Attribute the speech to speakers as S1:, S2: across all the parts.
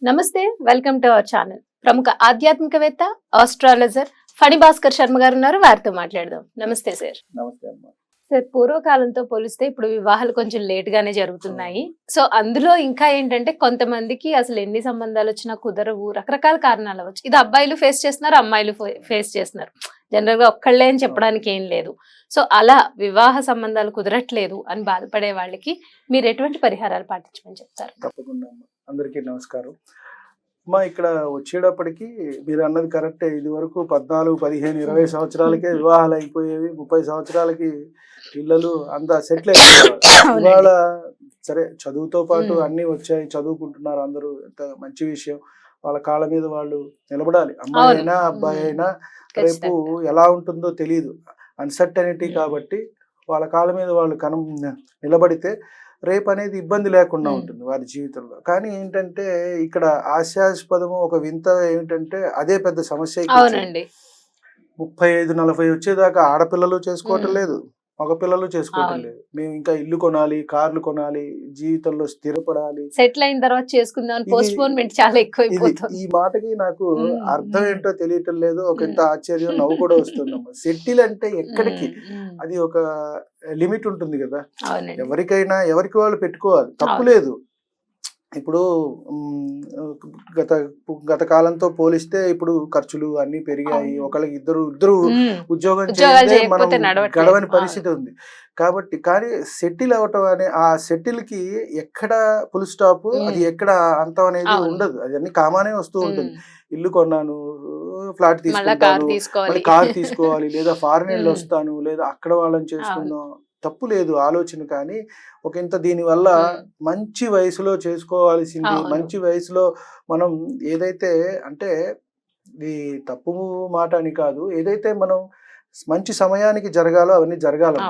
S1: నమస్తే, welcome to our channel. ప్రముఖ ఆధ్యాత్మికవేత్త, ఆస్ట్రాలజర్ ఫణి భాస్కర్ శర్మ గారు ఉన్నారు. వారితో మాట్లాడదాం. నమస్తే సార్.
S2: నమస్తే అమ్మా.
S1: సార్, పూర్వకాలంతో పోలిస్తే ఇప్పుడు వివాహాలు కొంచెం లేట్ గానే జరుగుతున్నాయి. సో అందులో ఇంకా ఏంటంటే కొంతమందికి అసలు ఎన్ని సంబంధాలు వచ్చినా కుదరవు, రకరకాల కారణాలు అవ్వచ్చు. ఇది అబ్బాయిలు ఫేస్ చేస్తున్నారు, అమ్మాయిలు ఫేస్ చేస్తున్నారు. జనరల్ గా ఒక్కళ్ళే అని చెప్పడానికి ఏం లేదు. సో అలా వివాహ సంబంధాలు కుదరట్లేదు అని బాధపడే వాళ్ళకి మీరు ఎటువంటి పరిహారాలు పాటించమని చెప్తారు?
S2: తప్పకుండా అమ్మా. అందరికీ నమస్కారం అమ్మా. ఇక్కడ వచ్చేటప్పటికి మీరు అన్నది కరెక్టే. ఇది వరకు 14, 15, 20 సంవత్సరాలకే వివాహాలు అయిపోయేవి. 30 సంవత్సరాలకి పిల్లలు అంతా సెటిల్ అయిపోయేవారు. ఇవాళ సరే చదువుతో పాటు అన్ని వచ్చాయి, చదువుకుంటున్నారు అందరూ, ఎంత మంచి విషయం. వాళ్ళ కాళ్ళ మీద వాళ్ళు నిలబడాలి. అమ్మాయి అయినా అబ్బాయి అయినా రేపు ఎలా ఉంటుందో తెలియదు, అన్సర్టనిటీ. కాబట్టి వాళ్ళ కాళ్ళ మీద వాళ్ళు నిలబడితే రేపు అనేది ఇబ్బంది లేకుండా ఉంటుంది వారి జీవితంలో. కానీ ఏంటంటే ఇక్కడ ఆశాస్పదము ఒక వింత ఏమిటంటే అదే పెద్ద సమస్య. 35, 40 వచ్చేదాకా ఆడపిల్లలు చేసుకోవటం లేదు, మగపిల్లలు చేసుకోవటం లేదు. మేము ఇంకా ఇల్లు కొనాలి, కార్లు కొనాలి, జీవితంలో స్థిరపడాలి,
S1: సెటిల్ అయిన తర్వాత చేసుకుందాం, పోస్ట్పోన్మెంట్ చాలా ఎక్కువైపోతుంది.
S2: ఈ మాటకి నాకు అర్థం ఏంటో తెలియటం లేదు. ఒక ఇంత ఆశ్చర్యం, నవ్వు కూడా వస్తుందమ్మా. సెటిల్ అంటే ఎక్కడికి, అది ఒక లిమిట్ ఉంటుంది కదా. ఎవరికైనా ఎవరికి వాళ్ళు పెట్టుకోవాలి, తప్పు లేదు. ఇప్పుడు గత కాలంతో పోలిస్తే ఇప్పుడు ఖర్చులు అన్ని పెరిగాయి. ఒకళ్ళకి ఇద్దరు ఉద్యోగం చేస్తే మనం గడవని పరిస్థితి ఉంది. కాబట్టి కానీ సెటిల్ అవటం అనే ఆ సెటిల్ కి ఎక్కడ ఫుల్ స్టాప్, అది ఎక్కడ అంతం అనేది ఉండదు. అది అన్ని కామానే వస్తూ ఉంటుంది. ఇల్లు కొన్నాను, ఫ్లాట్ తీసుకుంటాను, కార్ తీసుకోవాలి, లేదా ఫారెన్ వెళ్ళి వస్తాను, లేదా అక్కడ వాళ్ళని చేసుకుందాం, తప్పు లేదు ఆలోచన. కానీ ఒక ఇంత దీనివల్ల మంచి వయసులో చేసుకోవాల్సింది, మంచి వయసులో మనం ఏదైతే అంటే ఇది తప్పు మాట అని కాదు, ఏదైతే మనం మంచి సమయానికి జరగాలో అవన్నీ జరగాలి.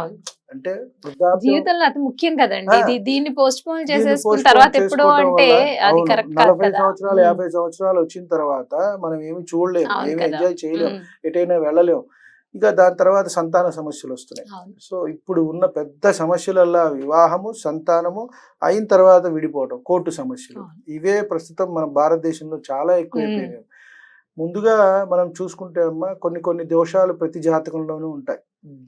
S2: అంటే
S1: జీవితంలో అతి ముఖ్యం కదండి. దీన్ని పోస్ట్ పోన్ చేసేసుకున్న తర్వాత ఎప్పుడో అంటే అది కరెక్ట్ కాదు.
S2: 40 సంవత్సరాలు 50 సంవత్సరాలు వచ్చిన తర్వాత మనం ఏమి చూడలేము, ఏమి ఎంజాయ్ చేయలేము, ఎటైనా వెళ్ళలేము. ఇక దాని తర్వాత సంతాన సమస్యలు వస్తున్నాయి. సో ఇప్పుడు ఉన్న పెద్ద సమస్యలల్లా వివాహము, సంతానము, అయిన తర్వాత విడిపోవడం, కోర్టు సమస్యలు, ఇవే ప్రస్తుతం మన భారతదేశంలో చాలా ఎక్కువైపోయినాయి. ముందుగా మనం చూసుకుంటే అమ్మా కొన్ని దోషాలు ప్రతి జాతకంలోనూ ఉంటాయి.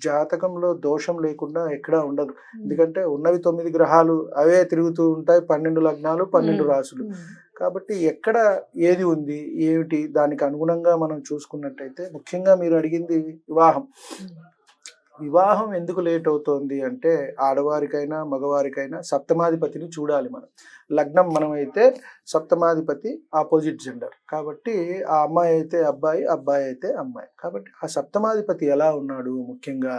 S2: జాతకంలో దోషం లేకుండా ఎక్కడా ఉండదు. ఎందుకంటే ఉన్నవి 9 గ్రహాలు, అవే తిరుగుతూ ఉంటాయి. 12 లగ్నాలు, 12 రాసులు. కాబట్టి ఎక్కడ ఏది ఉంది ఏమిటి దానికి అనుగుణంగా మనం చూసుకున్నట్టయితే, ముఖ్యంగా మీరు అడిగింది వివాహం ఎందుకు లేట్ అవుతోంది అంటే, ఆడవారికైనా మగవారికైనా సప్తమాధిపతిని చూడాలి మనం. లగ్నం మనం అయితే సప్తమాధిపతి ఆపోజిట్ జెండర్. కాబట్టి ఆ అమ్మాయి అయితే అబ్బాయి, అబ్బాయి అయితే అమ్మాయి. కాబట్టి ఆ సప్తమాధిపతి ఎలా ఉన్నాడు, ముఖ్యంగా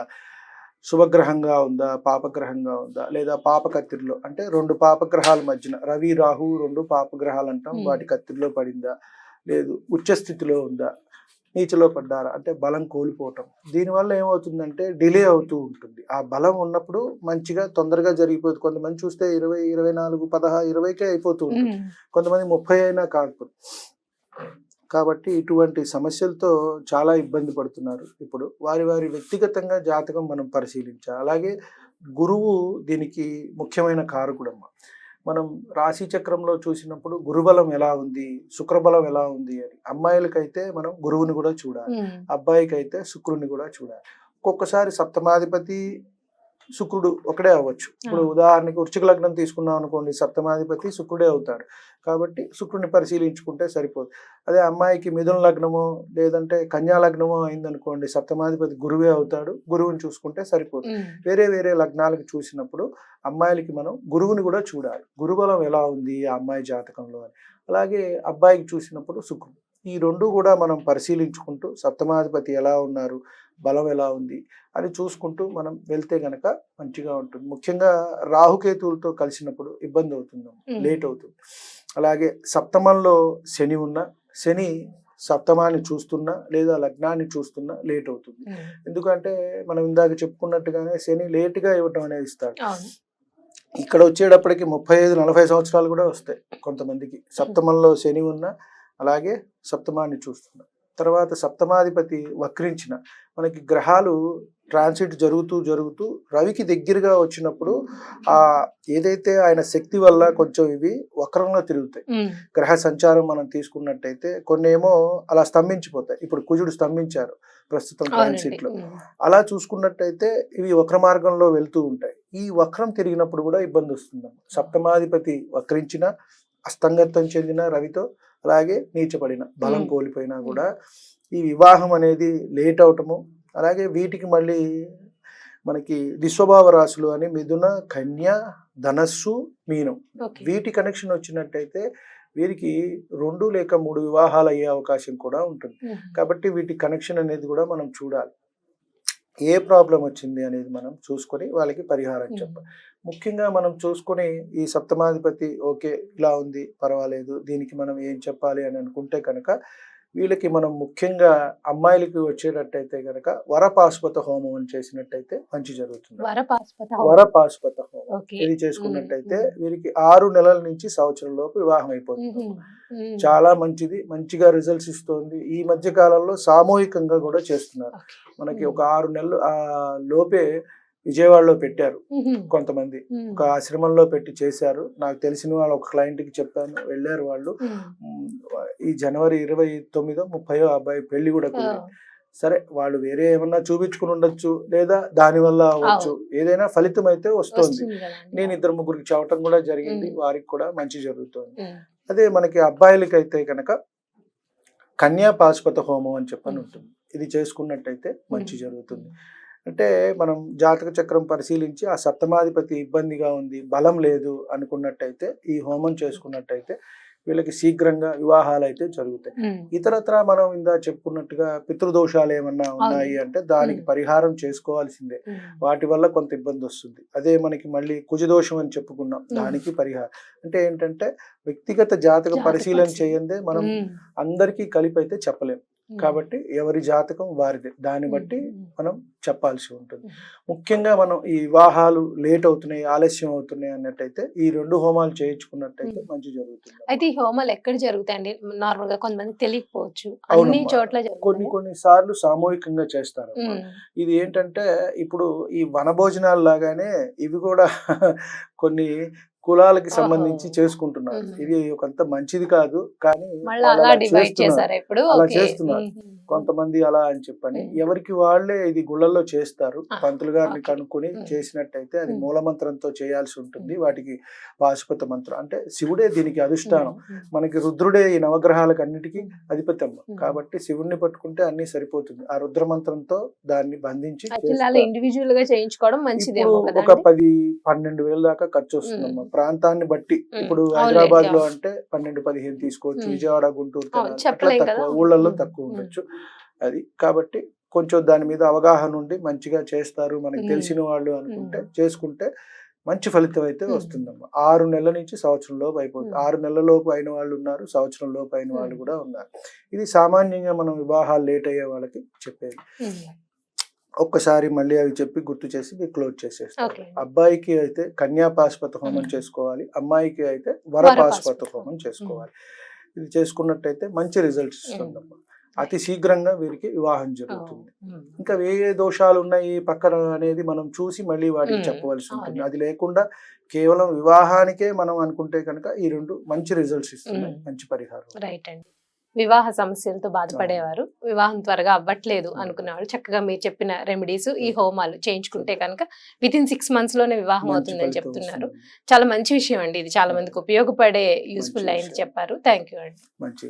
S2: శుభగ్రహంగా ఉందా, పాపగ్రహంగా ఉందా, లేదా పాపకత్తిరిలో అంటే 2 పాపగ్రహాల మధ్యన, రవి రాహు 2 పాపగ్రహాలు అంటాం, వాటి కత్తిరిలో పడిందా, లేదు ఉచ్చస్థితిలో ఉందా, నీచలో పడ్డారా అంటే బలం కోల్పోవటం. దీనివల్ల ఏమవుతుందంటే డిలే అవుతూ ఉంటుంది. ఆ బలం ఉన్నప్పుడు మంచిగా తొందరగా జరిగిపోతుంది. కొంతమంది చూస్తే 20, 24, 16, 20కే అయిపోతూ ఉంటుంది. కొంతమంది 30 అయినా కాకపోతే. కాబట్టి ఇటువంటి సమస్యలతో చాలా ఇబ్బంది పడుతున్నారు. ఇప్పుడు వారి వ్యక్తిగతంగా జాతకం మనం పరిశీలించాలి. అలాగే గురువు దీనికి ముఖ్యమైన కారకుడమ్మ. మనం రాశి చక్రంలో చూసినప్పుడు గురుబలం ఎలా ఉంది, శుక్రబలం ఎలా ఉంది అని. అమ్మాయిలకైతే మనం గురువుని కూడా చూడాలి, అబ్బాయికి అయితే శుక్రుని కూడా చూడాలి. ఒక్కొక్కసారి సప్తమాధిపతి శుక్రుడు ఒకడే అవ్వచ్చు. ఇప్పుడు ఉదాహరణకి వృశ్చిక లగ్నం తీసుకున్నాం అనుకోండి, సప్తమాధిపతి శుక్రుడే అవుతాడు. కాబట్టి శుక్రుడిని పరిశీలించుకుంటే సరిపోదు. అదే అమ్మాయికి మిథున లగ్నమో లేదంటే కన్యా లగ్నమో అయిందనుకోండి, సప్తమాధిపతి గురువే అవుతాడు, గురువుని చూసుకుంటే సరిపోదు. వేరే లగ్నాలకు చూసినప్పుడు అమ్మాయిలకి మనం గురువుని కూడా చూడాలి, గురుబలం ఎలా ఉంది ఆ అమ్మాయి జాతకంలో అని. అలాగే అబ్బాయికి చూసినప్పుడు శుక్రుడు. ఈ 2 కూడా మనం పరిశీలించుకుంటూ సప్తమాధిపతి ఎలా ఉన్నారు, బలం ఎలా ఉంది అని చూసుకుంటూ మనం వెళ్తే గనక మంచిగా ఉంటుంది. ముఖ్యంగా రాహుకేతువులతో కలిసినప్పుడు ఇబ్బంది అవుతుంది, లేట్ అవుతుంది. అలాగే సప్తమంలో శని ఉన్న, శని సప్తమాన్ని చూస్తున్నా లేదా లగ్నాన్ని చూస్తున్నా లేట్ అవుతుంది. ఎందుకంటే మనం ఇందాక చెప్పుకున్నట్టుగానే శని లేటుగా ఇవ్వటం అనేది ఇస్తాడు. ఇక్కడ వచ్చేటప్పటికి 35, 40 సంవత్సరాలు కూడా వస్తాయి కొంతమందికి, సప్తమంలో శని ఉన్న అలాగే సప్తమాన్ని చూస్తున్నా. తర్వాత సప్తమాధిపతి వక్రించిన, మనకి గ్రహాలు ట్రాన్సిట్ జరుగుతూ జరుగుతూ రవికి దగ్గరగా వచ్చినప్పుడు ఆ ఏదైతే ఆయన శక్తి వల్ల కొంచెం ఇవి వక్రంలో తిరుగుతాయి. గ్రహ సంచారం మనం తీసుకున్నట్టయితే కొన్ని ఏమో అలా స్తంభించిపోతాయి. ఇప్పుడు కుజుడు స్తంభించారు ప్రస్తుతం ట్రాన్సిట్ లో. అలా చూసుకున్నట్టయితే ఇవి వక్ర మార్గంలో వెళ్తూ ఉంటాయి. ఈ వక్రం తిరిగినప్పుడు కూడా ఇబ్బంది వస్తుంది. సప్తమాధిపతి వక్రించిన, అస్తంగతం చెందిన రవితో, అలాగే నీచపడిన, బలం కోల్పోయినా కూడా ఈ వివాహం అనేది లేట్ అవటము. అలాగే వీటికి మళ్ళీ మనకి దిస్వభావ రాశులు అని మిథున, కన్య, ధనస్సు, మీనం, వీటి కనెక్షన్ వచ్చినట్టయితే వీరికి 2 లేక 3 వివాహాలు అయ్యే అవకాశం కూడా ఉంటుంది. కాబట్టి వీటి కనెక్షన్ అనేది కూడా మనం చూడాలి. ఏ ప్రాబ్లం వచ్చింది అనేది మనం చూసుకొని వాళ్ళకి పరిహారం చెప్పాలి. ముఖ్యంగా మనం చూసుకొని ఈ సప్తమాధిపతి ఓకే ఇలా ఉంది, పర్వాలేదు, దీనికి మనం ఏం చెప్పాలి అని అనుకుంటే కనుక వీళ్ళకి మనం ముఖ్యంగా అమ్మాయిలకి వచ్చేటట్టయితే కనుక వరపాశుపత హోమం అని చేసినట్టయితే మంచి జరుగుతుంది. వరపాశుపత హోమం ఇది చేసుకున్నట్టయితే వీరికి 6 నెలల నుంచి సంవత్సరం లోపు వివాహం అయిపోతుంది. చాలా మంచిది, మంచిగా రిజల్ట్స్ ఇస్తుంది. ఈ మధ్య కాలంలో సామూహికంగా కూడా చేస్తున్నారు. మనకి ఒక 6 నెలలు లోపే విజయవాడలో పెట్టారు కొంతమంది, ఒక ఆశ్రమంలో పెట్టి చేశారు. నాకు తెలిసిన వాళ్ళు ఒక క్లయింట్ కి చెప్పాను, వెళ్ళారు వాళ్ళు. ఈ జనవరి 29, 30 అబ్బాయి పెళ్లి కూడా కుదిరింది. సరే, వాళ్ళు వేరే ఏమన్నా చూపించుకుని ఉండొచ్చు, లేదా దాని వల్ల అవ్వచ్చు, ఏదైనా ఫలితం అయితే వస్తుంది. నేను 2-3 చెప్పడం కూడా జరిగింది, వారికి కూడా మంచి జరుగుతుంది. అదే మనకి అబ్బాయిలకి అయితే కనుక కన్యా పాశుపత హోమం అని చెప్పని ఉంటుంది. ఇది చేసుకున్నట్టయితే మంచి జరుగుతుంది. అంటే మనం జాతక చక్రం పరిశీలించి ఆ సప్తమాధిపతి ఇబ్బందిగా ఉంది, బలం లేదు అనుకున్నట్టయితే ఈ హోమం చేసుకున్నట్టయితే వీళ్ళకి శీఘ్రంగా వివాహాలు అయితే జరుగుతాయి. ఇతరత్ర మనం ఇందా చెప్పుకున్నట్టుగా పితృదోషాలు ఏమన్నా ఉన్నాయి అంటే దానికి పరిహారం చేసుకోవాల్సిందే. వాటి వల్ల కొంత ఇబ్బంది వస్తుంది. అదే మనకి మళ్ళీ కుజదోషం అని చెప్పుకున్నాం, దానికి పరిహారం అంటే ఏంటంటే వ్యక్తిగత జాతక పరిశీలన చేయందే మనం అందరికీ కలిపి అయితే చెప్పలేం. కాబట్టి ఎవరి జాతకం వారిదే, దాన్ని బట్టి మనం చెప్పాల్సి ఉంటుంది. ముఖ్యంగా మనం ఈ వివాహాలు లేట్ అవుతున్నాయి, ఆలస్యం అవుతున్నాయి అన్నట్టయితే ఈ 2 హోమాలు చేయించుకున్నట్టయితే మంచి జరుగుతుంది.
S1: అయితే ఈ హోమాలు ఎక్కడ జరుగుతాయండి? నార్మల్ గా కొంతమంది తెలియకపోవచ్చు, అన్ని చోట్ల
S2: కొన్ని సార్లు సామూహికంగా చేస్తారు. ఇది ఏంటంటే ఇప్పుడు ఈ వనభోజనాలు లాగానే ఇవి కూడా కొన్ని కులాలకి సంబంధించి చేసుకుంటున్నారు. ఇది ఒకంత మంచిది కాదు, కానీ అలా చేస్తున్నారు కొంతమంది అలా అని చెప్పని. ఎవరికి వాళ్ళే ఇది గుళ్ళల్లో చేస్తారు. పంతులు గారిని కనుక్కొని చేసినట్టయితే అది మూలమంత్రంతో చేయాల్సి ఉంటుంది. వాటికి పాశుపత మంత్రం అంటే శివుడే దీనికి అధిష్టానం. మనకి రుద్రుడే ఈ నవగ్రహాలకు అన్నిటికీ అధిపత్యం. కాబట్టి శివుణ్ణి పట్టుకుంటే అన్ని సరిపోతుంది. ఆ రుద్ర మంత్రంతో దాన్ని బంధించి
S1: ఇండివిజువల్ గా చేయించుకోవడం మంచిది.
S2: ఒక 10-12 వేల దాకా ఖర్చు వస్తుందమ్మా ప్రాంతాన్ని బట్టి. ఇప్పుడు హైదరాబాద్ లో అంటే 12-15 తీసుకోవచ్చు, విజయవాడ, గుంటూరు అట్లా తక్కువ, ఊళ్ళల్లో తక్కువ ఉండొచ్చు. అది కాబట్టి కొంచెం దాని మీద అవగాహన ఉండి మంచిగా చేస్తారు మనకి తెలిసిన వాళ్ళు అనుకుంటే చేసుకుంటే మంచి ఫలితం అయితే వస్తుందమ్మా. 6 నెలల నుంచి సంవత్సరం లోపు అయిపోతుంది. 6 నెలల లోపు అయిన వాళ్ళు ఉన్నారు, సంవత్సరం లోపు అయిన వాళ్ళు కూడా ఉన్నారు. ఇది సామాన్యంగా మనం వివాహాలు లేట్ అయ్యే వాళ్ళకి చెప్పేది. ఒక్కసారి మళ్ళీ అవి చెప్పి గుర్తు చేసి మీరు క్లోజ్ చేసేస్తారు. అబ్బాయికి అయితే కన్యా పాశుపత హోమం చేసుకోవాలి, అమ్మాయికి అయితే వరపాశుపత హోమం చేసుకోవాలి. ఇది చేసుకున్నట్టయితే మంచి రిజల్ట్స్ ఇస్తుందమ్మా. అతి శీఘ్రంగా వీరికి వివాహం జరుగుతుంది. ఇంకా ఏ దోషాలు ఉన్నాయి పక్కన అనేది మనం చూసి మళ్ళీ వాటికి చెప్పవలసి ఉంటుంది. అది లేకుండా కేవలం వివాహానికే మనం అనుకుంటే కనుక ఈ 2 మంచి రిజల్ట్స్ ఇస్తున్నాయి, మంచి పరిహారం.
S1: రైట్ అండి. వివాహ సమస్యలతో బాధపడేవారు, వివాహం త్వరగా అవ్వట్లేదు అనుకునేవాళ్ళు చక్కగా మీరు చెప్పిన రెమెడీస్, ఈ హోమాలు చేయించుకుంటే కనుక వితిన్ 6 months లోనే వివాహం అవుతుందని చెప్తున్నారు. చాలా మంచి విషయం అండి. ఇది చాలా మందికి ఉపయోగపడే యూస్ఫుల్ లైన్ చెప్పారు. థ్యాంక్ యూ అండి.
S2: మంచి